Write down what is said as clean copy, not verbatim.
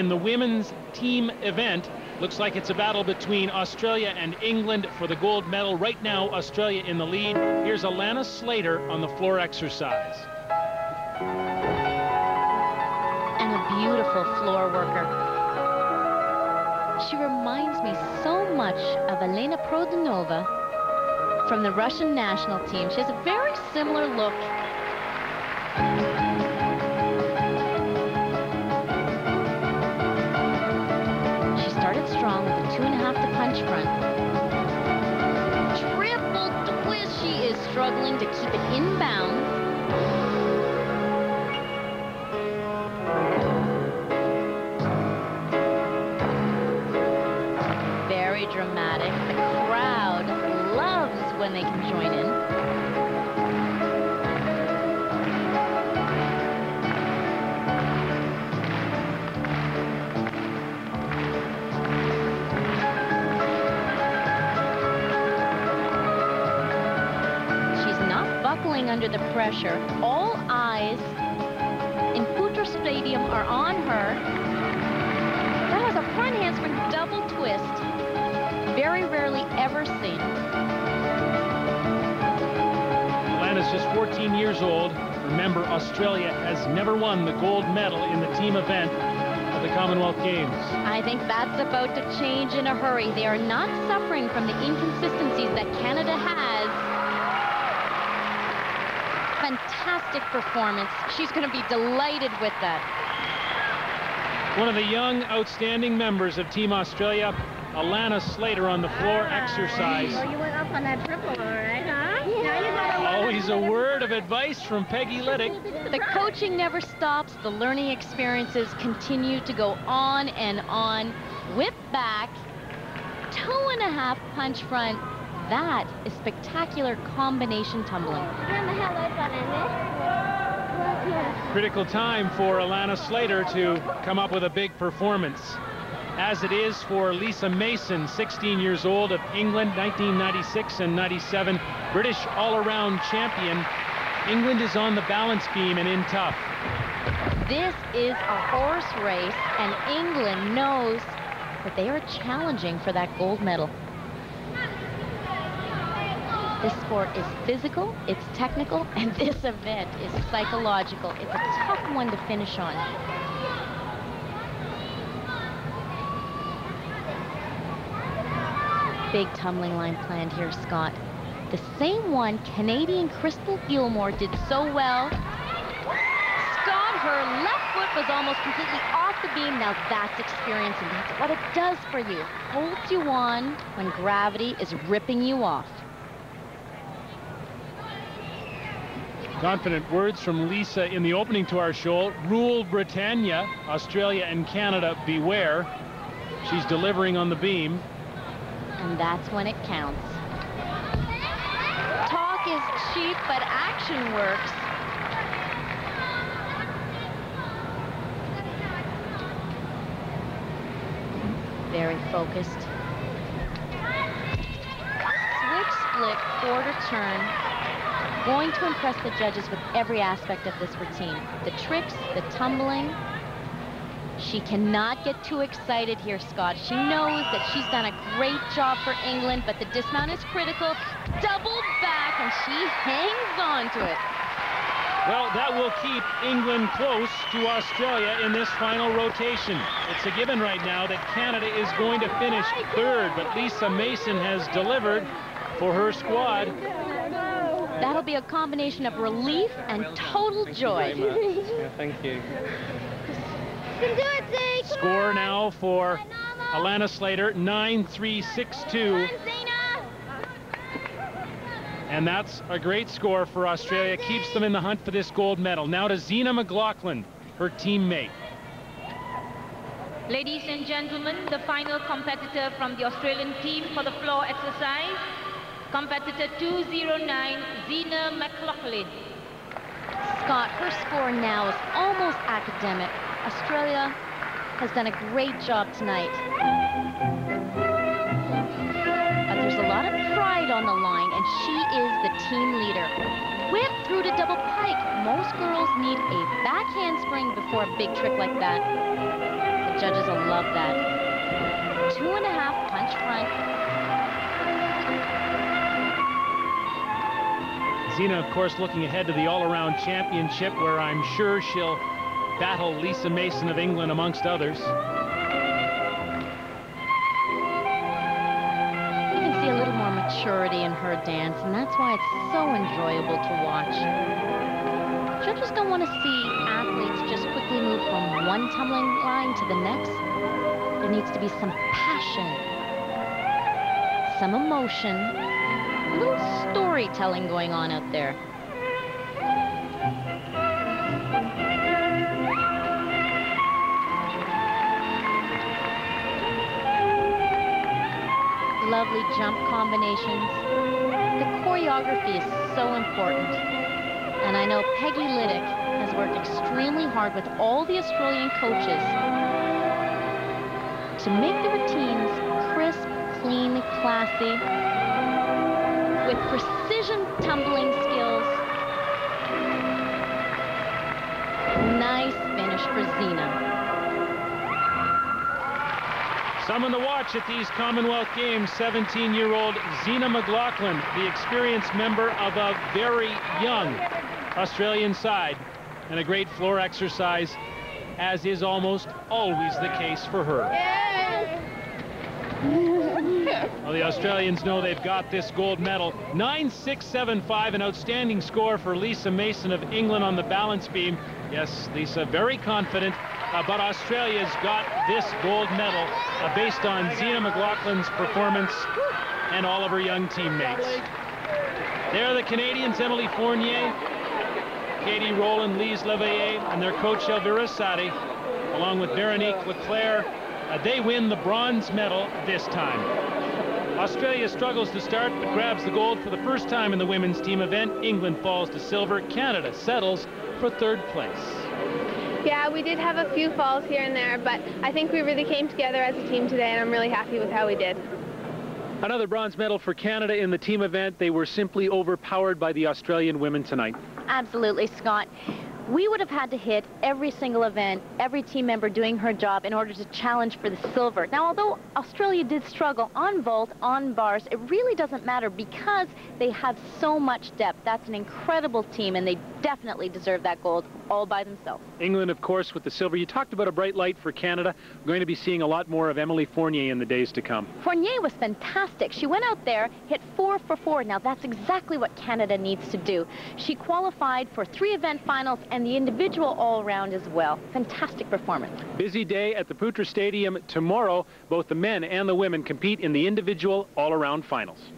in the women's team event. Looks like it's a battle between Australia and England for the gold medal. Right now, Australia in the lead. Here's Allana Slater on the floor exercise. And a beautiful floor worker. She reminds me so much of Elena Prodanova from the Russian national team. She has a very similar look. She started strong with a 2.5 to punch front. Triple twist. She is struggling to keep it in bounds. Very dramatic. The crowd loves when they can join in. She's not buckling under the pressure. All eyes in Putra Stadium are on her. That was a front handspring double twist. Very rarely ever seen. Allana's just 14 years old. Remember, Australia has never won the gold medal in the team event of the Commonwealth Games. I think that's about to change in a hurry. They are not suffering from the inconsistencies that Canada has. Fantastic performance. She's going to be delighted with that. One of the young, outstanding members of Team Australia, Allana Slater, on the floor exercise. So you went up on that triple, all right, huh? Now you gotta Always a word of advice from Peggy Liddick. The coaching never stops. The learning experiences continue to go on and on. Whip back, 2.5 punch front. That is spectacular combination tumbling. Critical time for Allana Slater to come up with a big performance, as it is for Lisa Mason, 16 years old, of England, 1996 and 97, British all-around champion. England is on the balance beam and in tough. This is a horse race, and England knows that they are challenging for that gold medal. This sport is physical, it's technical, and this event is psychological. It's a tough one to finish on. Big tumbling line planned here, Scott. The same one Canadian Crystal Gilmore did so well. Scott, her left foot was almost completely off the beam. Now that's experience, and that's what it does for you. Holds you on when gravity is ripping you off. Confident words from Lisa in the opening to our show. Rule Britannia, Australia and Canada, beware. She's delivering on the beam. And that's when it counts. Talk is cheap, but action works. Very focused. Switch split, quarter turn. Going to impress the judges with every aspect of this routine. The tricks, the tumbling. She cannot get too excited here, Scott. She knows that she's done a great job for England, but the dismount is critical. Double back, and she hangs on to it. Well, that will keep England close to Australia in this final rotation. It's a given right now that Canada is going to finish third, but Lisa Mason has delivered for her squad. That'll be a combination of relief and total joy. Yeah, thank you. You can do it, Zee. Score now for Allana Slater, 9-3-6-2. And that's a great score for Australia. Keeps them in the hunt for this gold medal. Now to Zeena McLaughlin, her teammate. Ladies and gentlemen, the final competitor from the Australian team for the floor exercise, competitor 209, Zeena McLaughlin. Scott, her score now is almost academic. Australia has done a great job tonight. But there's a lot of pride on the line, and she is the team leader. Whip through to double pike. Most girls need a back handspring before a big trick like that. The judges will love that. 2.5 punch front. Zeena, of course, looking ahead to the all-around championship, where I'm sure she'll battle Lisa Mason of England, amongst others. You can see a little more maturity in her dance, and that's why it's so enjoyable to watch. Judges don't want to see athletes just quickly move from one tumbling line to the next. There needs to be some passion, some emotion, a little storytelling going on out there. Lovely jump combinations. The choreography is so important. And I know Peggy Liddick has worked extremely hard with all the Australian coaches to make the routines crisp, clean, classy, with precision tumbling skills. Nice finish for Zeena. Someone to watch at these Commonwealth Games, 17-year-old Zeena McLaughlin, the experienced member of a very young Australian side, and a great floor exercise, as is almost always the case for her. Well, the Australians know they've got this gold medal. 9.675, an outstanding score for Lisa Mason of England on the balance beam. Yes, Lisa very confident, but Australia's got this gold medal based on Zeena McLaughlin's performance and all of her young teammates. There are the Canadians, Emily Fournier, Katie Rowland, Lise Leveillé, and their coach Elvira Sadi, along with Veronique Leclerc. They win the bronze medal this time. Australia struggles to start, but grabs the gold for the first time in the women's team event. England falls to silver. Canada settles for third place. Yeah, we did have a few falls here and there, but I think we really came together as a team today, and I'm really happy with how we did. Another bronze medal for Canada in the team event. They were simply overpowered by the Australian women tonight. Absolutely, Scott. We would have had to hit every single event, every team member doing her job in order to challenge for the silver. Now, although Australia did struggle on vault, on bars, it really doesn't matter because they have so much depth. That's an incredible team, and they definitely deserve that gold all by themselves. England, of course, with the silver. You talked about a bright light for Canada. We're going to be seeing a lot more of Emily Fournier in the days to come. Fournier was fantastic. She went out there, hit 4 for 4. Now, that's exactly what Canada needs to do. She qualified for 3 event finals and the individual all-around as well. Fantastic performance. Busy day at the Putra Stadium tomorrow. Both the men and the women compete in the individual all-around finals.